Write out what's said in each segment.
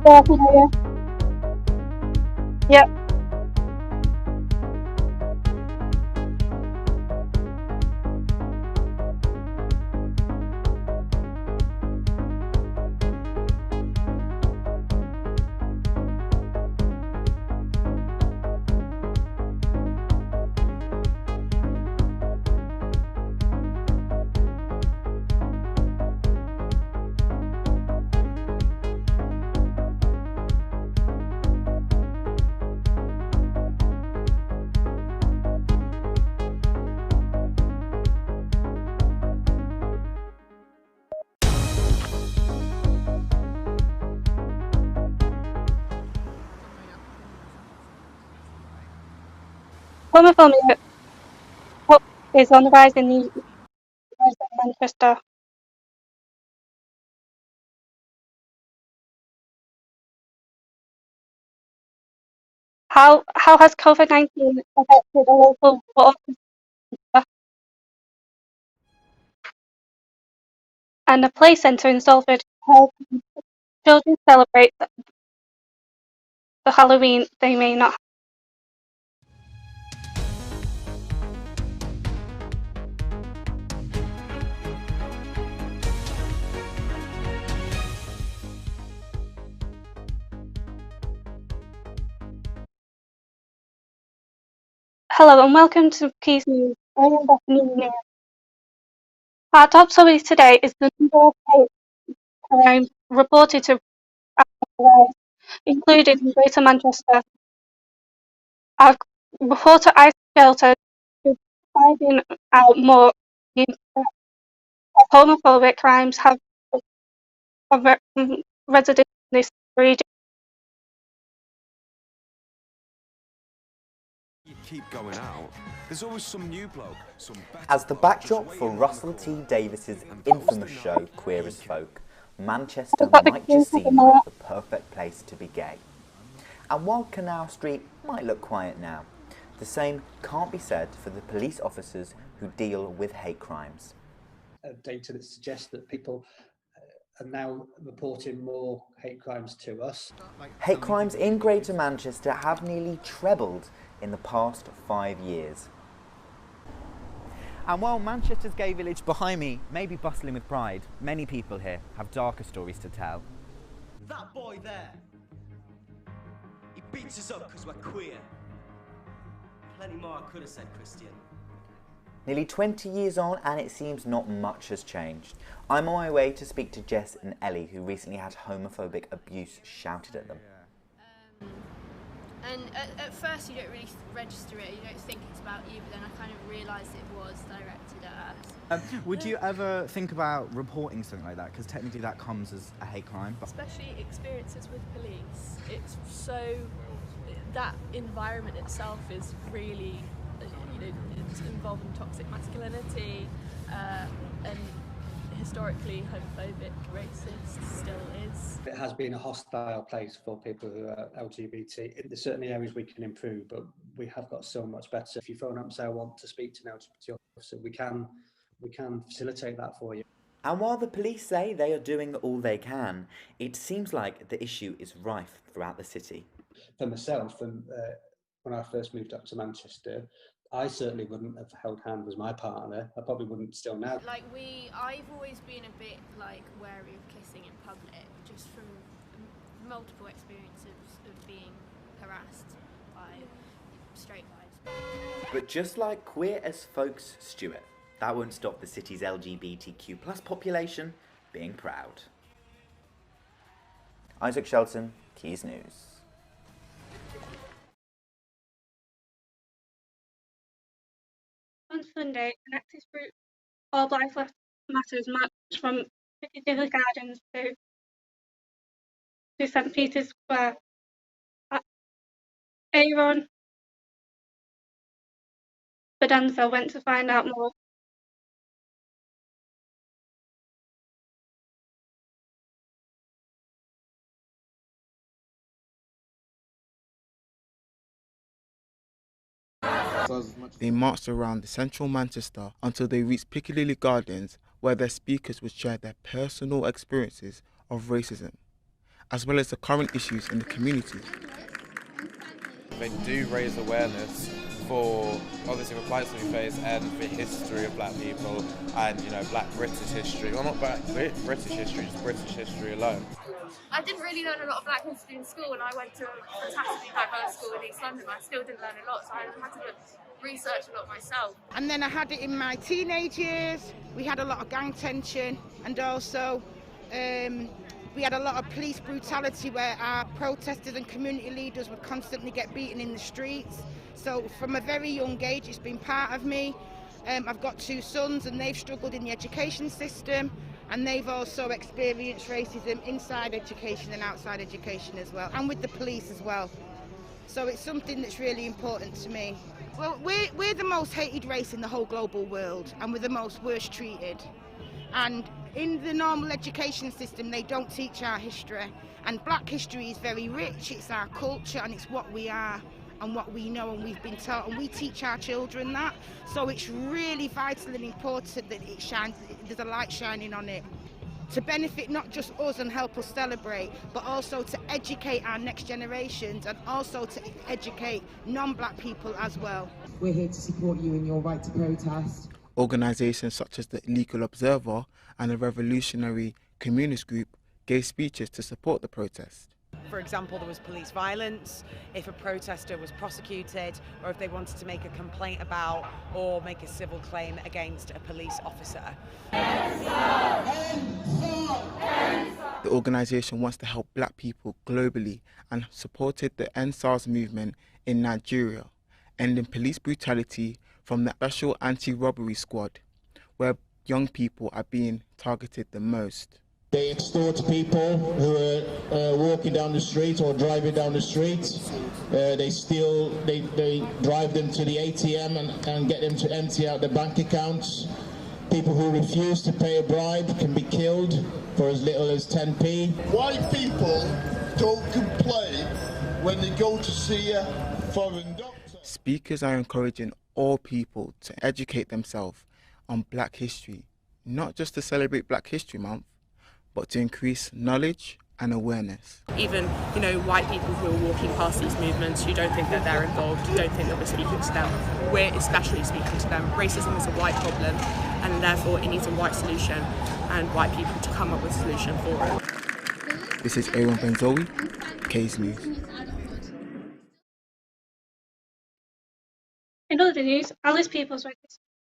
Yeah, I can hear you. Yep. Homophobia is on the rise in the rise in Manchester. How has COVID-19 affected the local orchestra and a play centre in Salford help children celebrate the Halloween they may not? Hello and welcome to Quays News. I am Bethany Neal. Our top story today is the number of hate crimes reported to rise, including in Greater Manchester. Our reporter Ice Shelter is finding out more the impact of homophobic crimes have on residents in this region. You keep going out, there's always some new bloke, some better As the bloke backdrop just for waiting Russell for T you. Davis's And infamous those show that Queer as need Folk, Manchester We've got the might Queen just of the seem North. like the perfect place to be gay. And while Canal Street might look quiet now, the same can't be said for the police officers who deal with hate crimes. Data that suggests that people are now reporting more hate crimes to us. Hate crimes in Greater Manchester have nearly trebled in the past 5 years. And while Manchester's gay village behind me may be bustling with pride, many people here have darker stories to tell. That boy there, he beats us up because we're queer. Plenty more I could have said, Christian. Nearly 20 years on and it seems not much has changed. I'm on my way to speak to Jess and Ellie, who recently had homophobic abuse shouted at them. And at first you don't really register it, you don't think it's about you, but then I kind of realised it was directed at us. Would you ever think about reporting something like that? Because technically that comes as a hate crime. Especially experiences with police. It's so, that environment itself is really, it's involving toxic masculinity and historically homophobic, racist still is. It has been a hostile place for people who are LGBT. There's certainly areas we can improve, but we have got so much better. If you phone up and say, I want to speak to an LGBT officer, we can facilitate that for you. And while the police say they are doing all they can, it seems like the issue is rife throughout the city. For myself, when I first moved up to Manchester, I certainly wouldn't have held hands with my partner. I probably wouldn't still now. I've always been a bit wary of kissing in public, just from multiple experiences of being harassed by straight guys. But just like Queer as Folk's Stuart, that won't stop the city's LGBTQ plus population being proud. Isaac Shelton, Quays News. On Sunday, an active group, All Lives Matters, marched from Piccadilly Gardens to St Peter's Square. Aaron Bedenza went to find out more. They marched around the central Manchester until they reached Piccadilly Gardens, where their speakers would share their personal experiences of racism. as well as the current issues in the community. They do raise awareness for obviously the plights we face and the history of black people and, you know, black British history. Well, not black British history, just British history alone. I didn't really learn a lot of black history in school, and I went to a fantastically diverse school in East London. I still didn't learn a lot, so I had to research a lot myself. And then I had it in my teenage years. We had a lot of gang tension, and also we had a lot of police brutality where our protesters and community leaders would constantly get beaten in the streets. So from a very young age, it's been part of me. I've got 2 sons, and they've struggled in the education system, and they've also experienced racism inside education and outside education as well, and with the police as well. So it's something that's really important to me. Well, we're the most hated race in the whole global world, and we're the most worst treated. And in the normal education system, they don't teach our history. And black history is very rich. It's our culture, and it's what we are and what we know and we've been taught. And we teach our children that. So it's really vital and important that it shines, there's a light shining on it, to benefit not just us and help us celebrate, but also to educate our next generations, and also to educate non-black people as well. We're here to support you in your right to protest. Organisations such as the Legal Observer and the Revolutionary Communist Group gave speeches to support the protest. For example, there was police violence, if a protester was prosecuted, or if they wanted to make a complaint about or make a civil claim against a police officer. The organisation wants to help black people globally and supported the End SARS movement in Nigeria, ending police brutality from the Special Anti-Robbery Squad, where young people are being targeted the most. They extort people who are walking down the street or driving down the street. They drive them to the ATM and get them to empty out their bank accounts. People who refuse to pay a bribe can be killed for as little as 10p. White people don't complain when they go to see a foreign doctor. Speakers are encouraging all people to educate themselves on black history, not just to celebrate Black History Month, but to increase knowledge and awareness. Even, you know, white people who are walking past these movements who don't think that they're involved, who don't think that we're speaking to them, we're especially speaking to them. Racism is a white problem, and therefore it needs a white solution, and white people to come up with a solution for it. This is Aaron Benzowi, Quays News. In other news, Alice Peoples went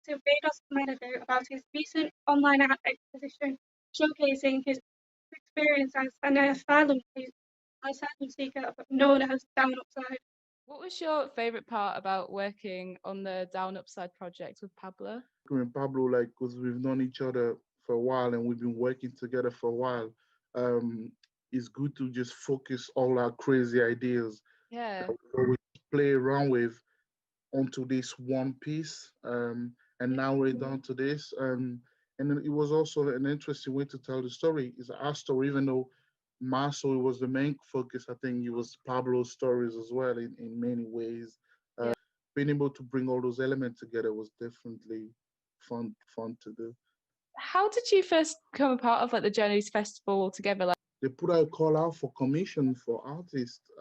to Rados Manager about his recent online art exposition, showcasing his experience as an asylum seeker known as Down Upside. What was your favourite part about working on the Down Upside project with Pablo? With Pablo, like, because we've known each other for a while and we've been working together for a while, it's good to just focus all our crazy ideas Yeah. that we play around with onto this one piece, and now we're down to this. And then it was also an interesting way to tell the story. It's our story, even though my story was the main focus. I think it was Pablo's stories as well in many ways. Being able to bring all those elements together was definitely fun to do. How did you first become a part of like the Journeys Festival altogether? Like, they put out a call out for commission for artists.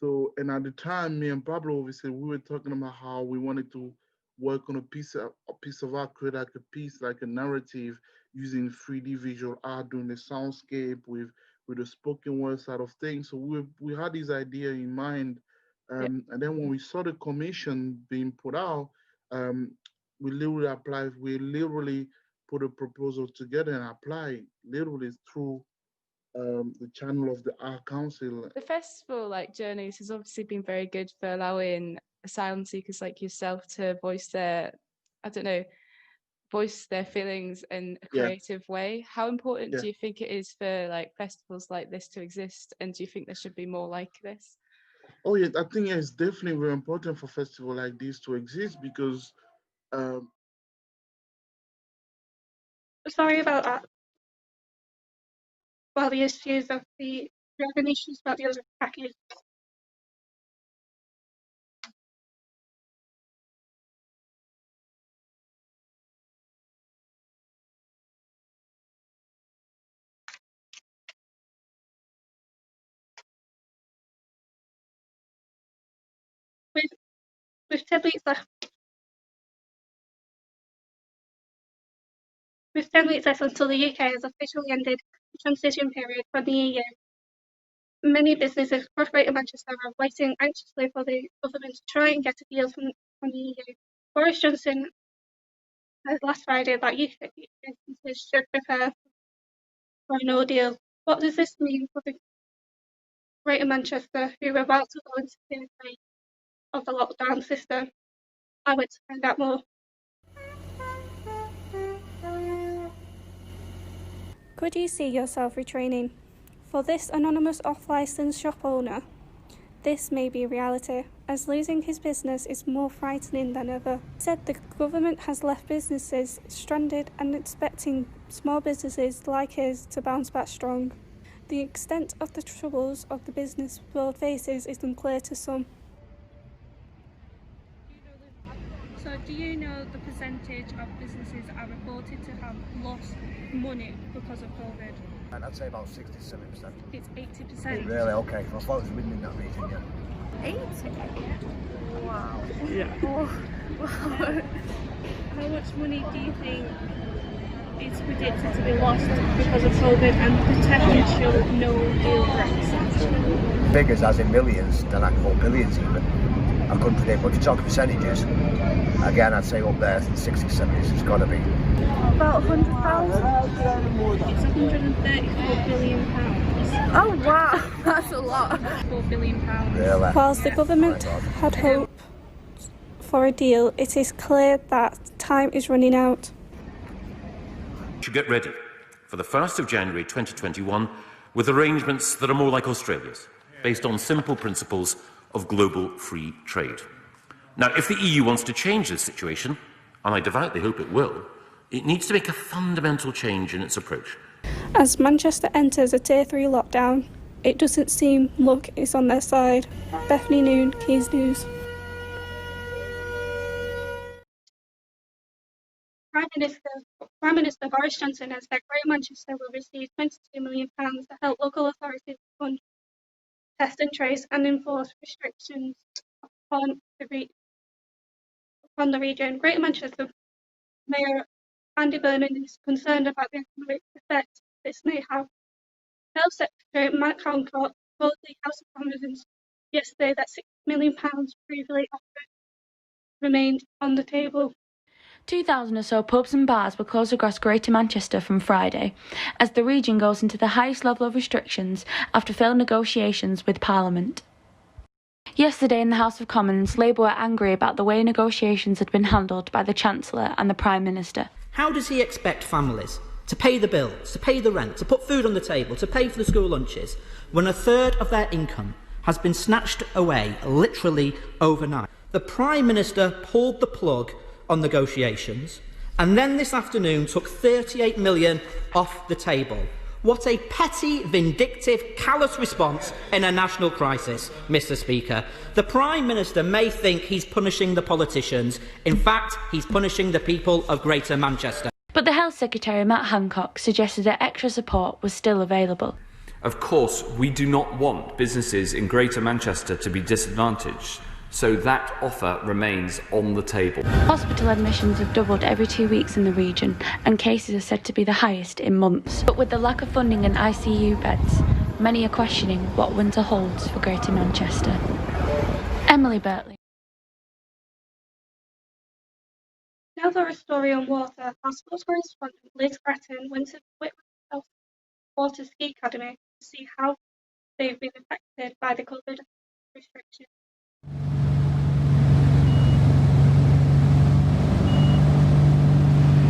So, and at the time, me and Pablo, obviously, we were talking about how we wanted to work on a piece of art, create like a piece, like a narrative, using 3D visual art, doing the soundscape with the spoken word side of things. So we had this idea in mind, and then when we saw the commission being put out, we literally applied. We literally put a proposal together and applied literally through the channel of the Art Council. the festival, like Journeys, has obviously been very good for allowing asylum seekers like yourself to voice their, voice their feelings in a creative way. How important do you think it is for like festivals like this to exist, and do you think there should be more like this? Oh yeah, I think it's definitely very important for festivals like this to exist because Sorry about that. Well, the issues of the revenue issues about the other package. With, with 10 weeks left, until the UK has officially ended the transition period from the EU, many businesses across Greater Manchester are waiting anxiously for the government to try and get a deal from the EU. Boris Johnson said last Friday that UK businesses should prepare for a no deal. What does this mean for the Greater Manchester who are about to go into Tier 3 of the lockdown system? I went to find out more. Could you see yourself retraining? For this anonymous off-licence shop owner, this may be reality, as losing his business is more frightening than ever. He said the government has left businesses stranded and expecting small businesses like his to bounce back strong. The extent of the troubles of the business world faces is unclear to some. So do you know the percentage of businesses are reported to have lost money because of COVID? I'd say about 60-70%. It's 80%. Really? Okay. I thought it was within that region, yeah. 80? Wow. Yeah. Oh, wow. How much money do you think is predicted to be lost because of COVID and potential no-deal Brexit? Figures as in millions, then I can go billions even. I couldn't predict, but if you talk percentages, again, I'd say up there, 60-70s, it's got to be. About 100,000? It's £134 billion. Oh wow, that's a lot. £4 billion. Really? Whilst the government had hoped for a deal, it is clear that time is running out. To get ready for the 1st of January 2021 with arrangements that are more like Australia's, based on simple principles of global free trade. Now, if the EU wants to change this situation, and I devoutly hope it will, it needs to make a fundamental change in its approach. As Manchester enters a Tier 3 lockdown, it doesn't seem luck is on their side. Bethany Noon, Quays News. Prime Minister Boris Johnson has said Greater Manchester will receive £22 million to help local authorities fund, test and trace and enforce restrictions upon the region. Greater Manchester Mayor Andy Burnham is concerned about the economic effect this may have. Health Secretary Matt Hancock told the House of Commons yesterday that £6 million previously offered remained on the table. 2,000 or so pubs and bars will close across Greater Manchester from Friday, as the region goes into the highest level of restrictions after failed negotiations with Parliament. Yesterday in the House of Commons, Labour were angry about the way negotiations had been handled by the Chancellor and the Prime Minister. How does he expect families to pay the bills, to pay the rent, to put food on the table, to pay for the school lunches, when a third of their income has been snatched away literally overnight? The Prime Minister pulled the plug on negotiations and then this afternoon took 38 million off the table. What a petty, vindictive, callous response in a national crisis, Mr. Speaker. The Prime Minister may think he's punishing the politicians. In fact, he's punishing the people of Greater Manchester. But the Health Secretary, Matt Hancock, suggested that extra support was still available. Of course, we do not want businesses in Greater Manchester to be disadvantaged, so that offer remains on the table. Hospital admissions have doubled every 2 weeks in the region, and cases are said to be the highest in months. But with the lack of funding and ICU beds, many are questioning what winter holds for Greater Manchester. Emily Bertley. Now for a story on water. Our sports correspondent Liz Grattan went to Whitworth Water Ski Academy to see how they've been affected by the COVID restrictions.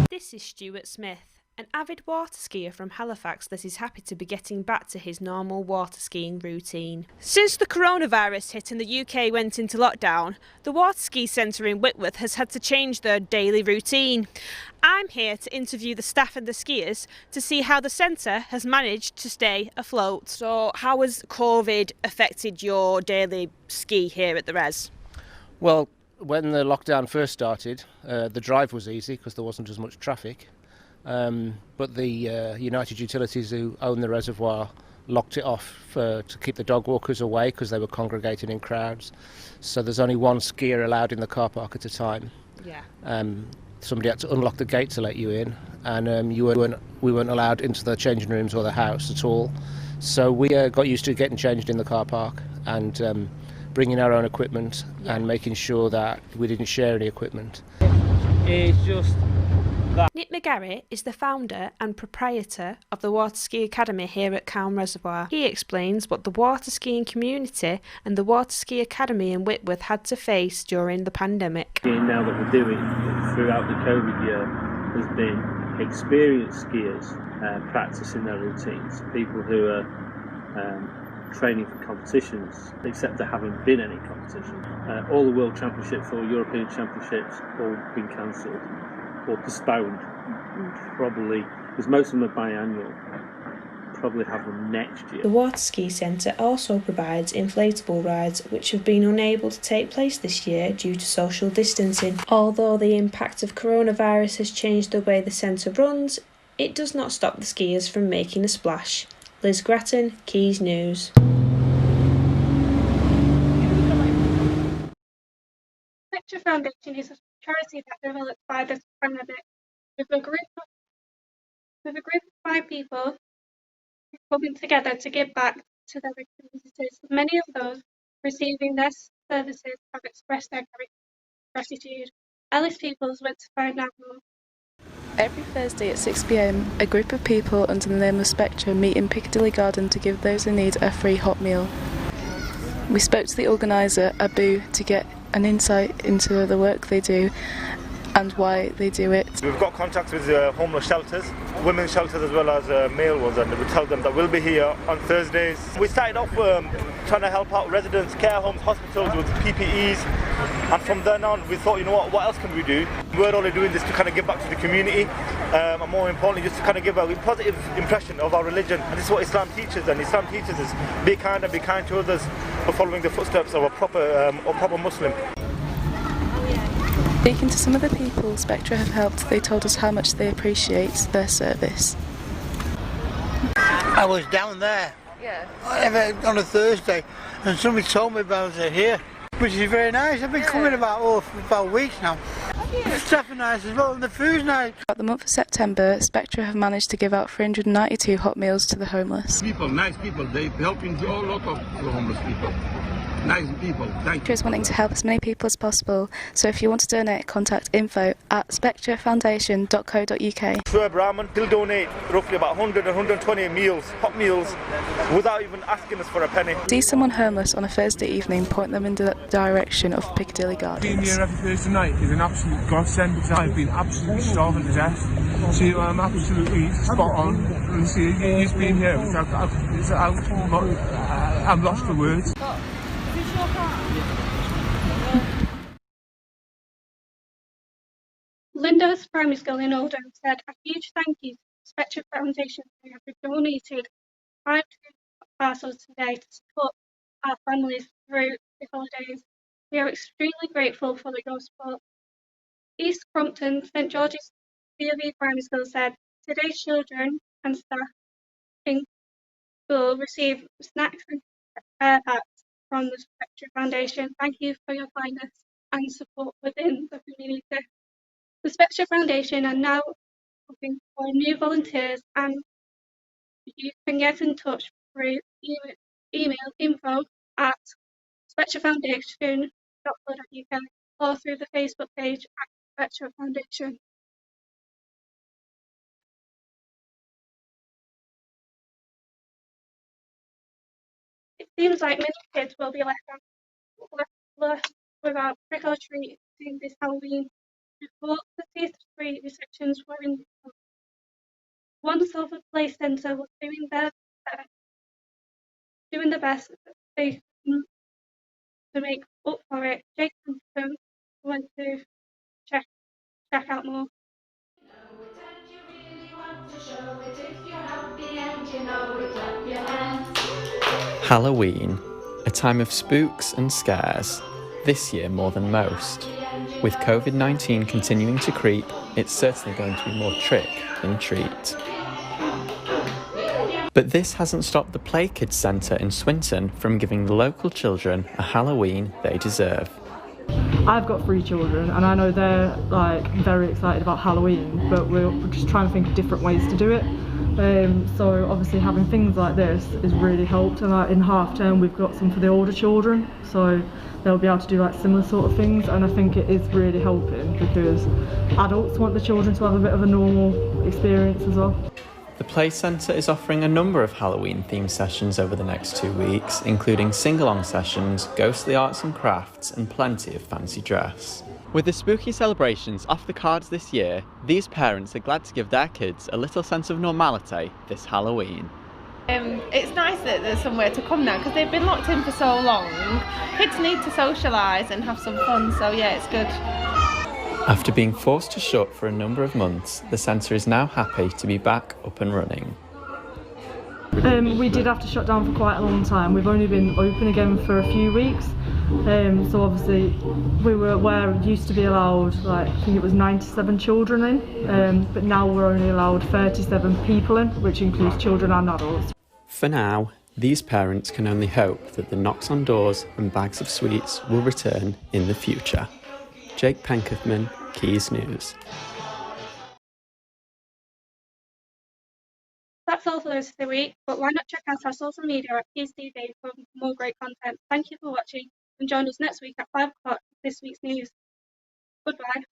This is Stuart Smith, an avid water skier from Halifax that is happy to be getting back to his normal water skiing routine. Since the coronavirus hit and the UK went into lockdown, the water ski centre in Whitworth has had to change their daily routine. I'm here to interview the staff and the skiers to see how the centre has managed to stay afloat. So how has COVID affected your daily ski here at the Res? Well, when the lockdown first started, the drive was easy because there wasn't as much traffic. But the United Utilities, who own the reservoir, locked it off to keep the dog walkers away because they were congregating in crowds. So there's only one skier allowed in the car park at a time. Yeah. Somebody had to unlock the gate to let you in, and we weren't allowed into the changing rooms or the house at all. So we got used to getting changed in the car park and bringing our own equipment and making sure that we didn't share any equipment. It's just that. Nick McGarrett is the founder and proprietor of the Water Ski Academy here at Calne Reservoir. He explains what the water skiing community and the Water Ski Academy in Whitworth had to face during the pandemic. Now that we're doing throughout the COVID year has been experienced skiers practicing their routines, people who are training for competitions, except there haven't been any competition. All the World Championships or European Championships all been cancelled or postponed, probably, because most of them are biannual. Probably have them next year. The Water Ski Centre also provides inflatable rides which have been unable to take place this year due to social distancing. Although the impact of coronavirus has changed the way the centre runs, it does not stop the skiers from making a splash. Liz Grattan, Quays News. Spectre Foundation is a charity that developed by the pandemic with a group of 5 people coming together to give back to their communities. Many of those receiving their services have expressed their gratitude. Alice Peoples went to find out more. Every Thursday at 6 p.m, a group of people under the name of Spectre meet in Piccadilly Garden to give those in need a free hot meal. We spoke to the organiser, Abu, to get an insight into the work they do and why they do it. We've got contacts with homeless shelters, women's shelters as well as male ones, and we tell them that we'll be here on Thursdays. We started off trying to help out residents, care homes, hospitals with PPEs, and from then on we thought, you know what else can we do? We're only doing this to kind of give back to the community, and more importantly just to kind of give a positive impression of our religion. And this is what Islam teaches, and Islam teaches us be kind and be kind to others for following the footsteps of a proper Muslim. Speaking to some of the people Spectre have helped, they told us how much they appreciate their service. I was down there on a Thursday and somebody told me about it here, which is very nice. I've been coming about weeks now. The staff are nice as well and the food's nice. Throughout the month of September, Spectre have managed to give out 392 hot meals to the homeless. Nice people, they're helping a lot of the homeless people. Nice people, thank you. Spectre is wanting to help as many people as possible, so if you want to donate, contact info@spectrefoundation.co.uk. Sure, Brahman, he'll donate roughly about 100 and 120 meals, hot meals, without even asking us for a penny. See someone homeless on a Thursday evening, point them in the direction of Piccadilly Gardens. Being here every Thursday night is an absolute godsend because I've been absolutely starving to death. So I'm absolutely spot on. And see, you've been here, I'm lost for words. Linda's primary school in Oldham said a huge thank you to the Spectre Foundation who have donated 5 parcels today to support our families through the holidays. We are extremely grateful for your support. East Crompton St George's B.O.V. Primary School said today's children and staff in school receive snacks and care packs from the Spectre Foundation. Thank you for your kindness and support within the community. The Spectre Foundation are now looking for new volunteers, and you can get in touch through email info@spectrefoundation.co.uk or through the Facebook page at Spectre Foundation. It seems like many kids will be left without trick or treating this Halloween. Before the teeth-free restrictions were in place, one Salford Play Centre was doing the best they can to make up for it. Jake Thompson went to check out more. Halloween, a time of spooks and scares, this year more than most. With COVID-19 continuing to creep, it's certainly going to be more trick than treat. But this hasn't stopped the Play Kids Centre in Swinton from giving the local children a Halloween they deserve. I've got 3 children and I know they're very excited about Halloween, but we're just trying to think of different ways to do it. So obviously having things like this has really helped, and in half term we've got some for the older children, so they'll be able to do similar sort of things, and I think it is really helping because adults want the children to have a bit of a normal experience as well. The Play Centre is offering a number of Halloween-themed sessions over the next 2 weeks, including sing-along sessions, ghostly arts and crafts, and plenty of fancy dress. With the spooky celebrations off the cards this year, these parents are glad to give their kids a little sense of normality this Halloween. It's nice that there's somewhere to come now because they've been locked in for so long. Kids need to socialise and have some fun, so yeah, it's good. After being forced to shut for a number of months, the centre is now happy to be back up and running. We did have to shut down for quite a long time. We've only been open again for a few weeks. So obviously we were where it used to be allowed, I think it was 97 children in, but now we're only allowed 37 people in, which includes children and adults. For now, these parents can only hope that the knocks on doors and bags of sweets will return in the future. Jake Penkethman, Quays News. That's all for this week, but why not check out our social media at Quays TV for more great content. Thank you for watching, and join us next week at 5 o'clock for this week's news. Goodbye.